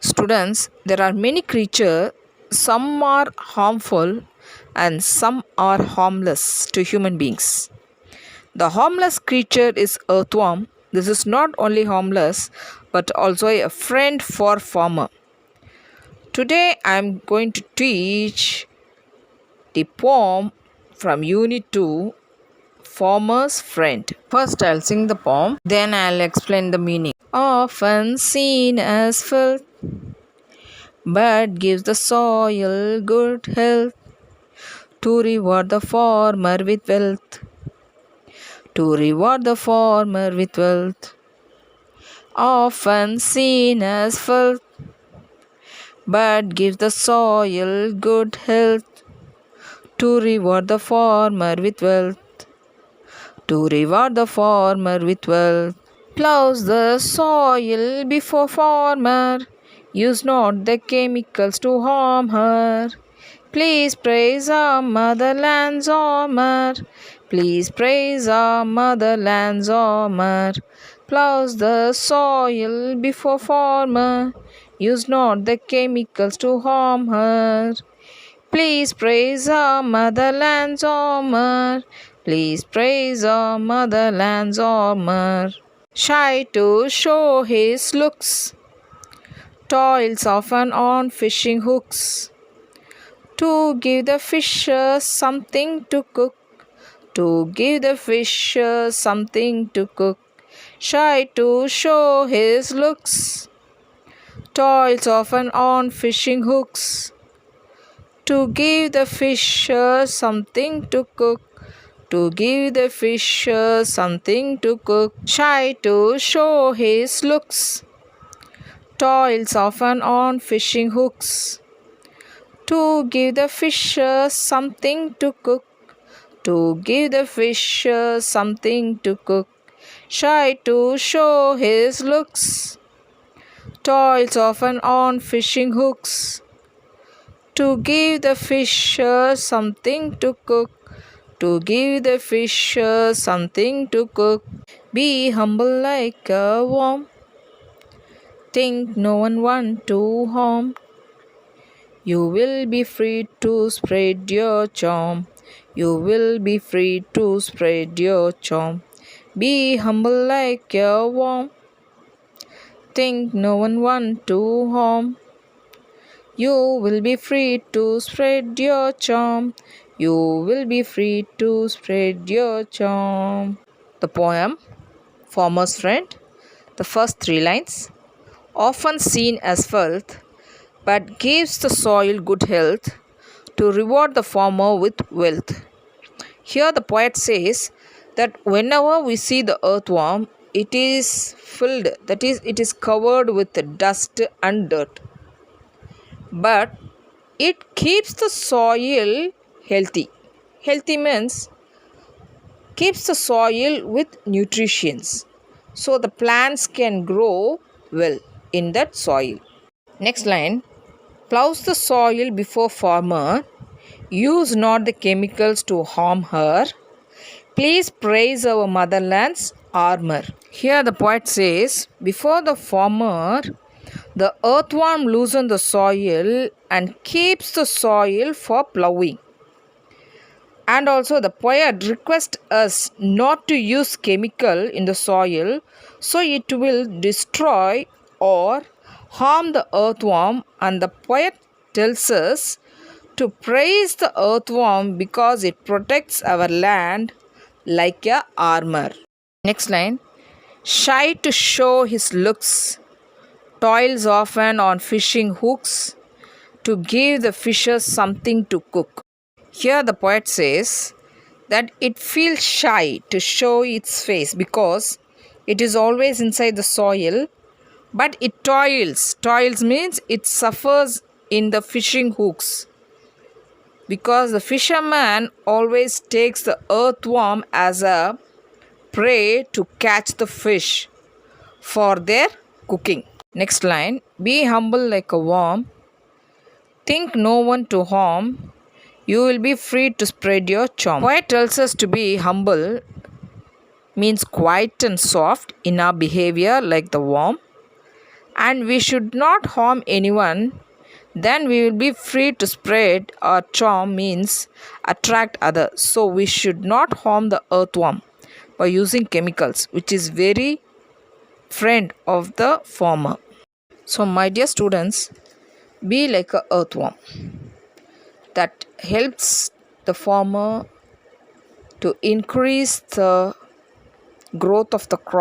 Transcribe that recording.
Students, there are many creatures, some are harmful and some are harmless to human beings. The harmless creature is earthworm. This is not only harmless but also a friend for farmer. Today I am going to teach the poem from Unit 2, Farmer's Friend. First I'll sing the poem, then I'll explain the meaning. Often seen as filth, but gives the soil good health, to reward the farmer with wealth. To reward the farmer with wealth. Often seen as filth, but gives the soil good health, to reward the farmer with wealth. To reward the farmer with wealth. Plows the soil before farmer, use not the chemicals to harm her. Please praise our motherland's armor. Please praise our motherland's armor. Plows the soil before farmer, use not the chemicals to harm her. Please praise our motherland's armor. Please praise our motherland's armor. Shy to show his looks, toils often on fishing hooks, to give the fishers something to cook. To give the fishers something to cook. Shy to show his looks, toils often on fishing hooks, to give the fishers something to cook. To give the fishers something to cook. Shy to show his looks, toils often on fishing hooks, to give the fishers something to cook. To give the fishers something to cook. Shy to show his looks, toils often on fishing hooks, to give the fishers something to cook. To give the fishers something to cook. Be humble like a worm, think no one want to harm. You will be free to spread your charm. You will be free to spread your charm. Be humble like a worm, think no one want to harm. You will be free to spread your charm. You will be free to spread your charm. The poem, Farmer's Friend. The first 3 lines. Often seen as filth, but gives the soil good health, to reward the farmer with wealth. Here the poet says that whenever we see the earthworm, it is filled, that is, it is covered with dust and dirt. But it keeps the soil healthy. Healthy means keeps the soil with nutrients, so the plants can grow well in that soil. Next line. Plows the soil before farmer, use not the chemicals to harm her. Please praise our motherland's armor. Here the poet says, before the farmer, the earthworm loosens the soil and keeps the soil for plowing. And also the poet requests us not to use chemical in the soil, so it will destroy or harm the earthworm, and the poet tells us to praise the earthworm because it protects our land like a armor. Next line. Shy to show his looks, toils often on fishing hooks, to give the fishers something to cook. Here the poet says that it feels shy to show its face because it is always inside the soil, but it toils. Toils means it suffers in the fishing hooks, because the fisherman always takes the earthworm as a prey to catch the fish for their cooking. Next line. Be humble like a worm, think no one to harm. You will be free to spread your charm. Poet tells us to be humble means quiet and soft in our behavior like the worm, and we should not harm anyone, then we will be free to spread our charm, means attract others. So we should not harm the earthworm by using chemicals, which is very friend of the farmer. So my dear students, be like a earthworm that helps the farmer to increase the growth of the crop.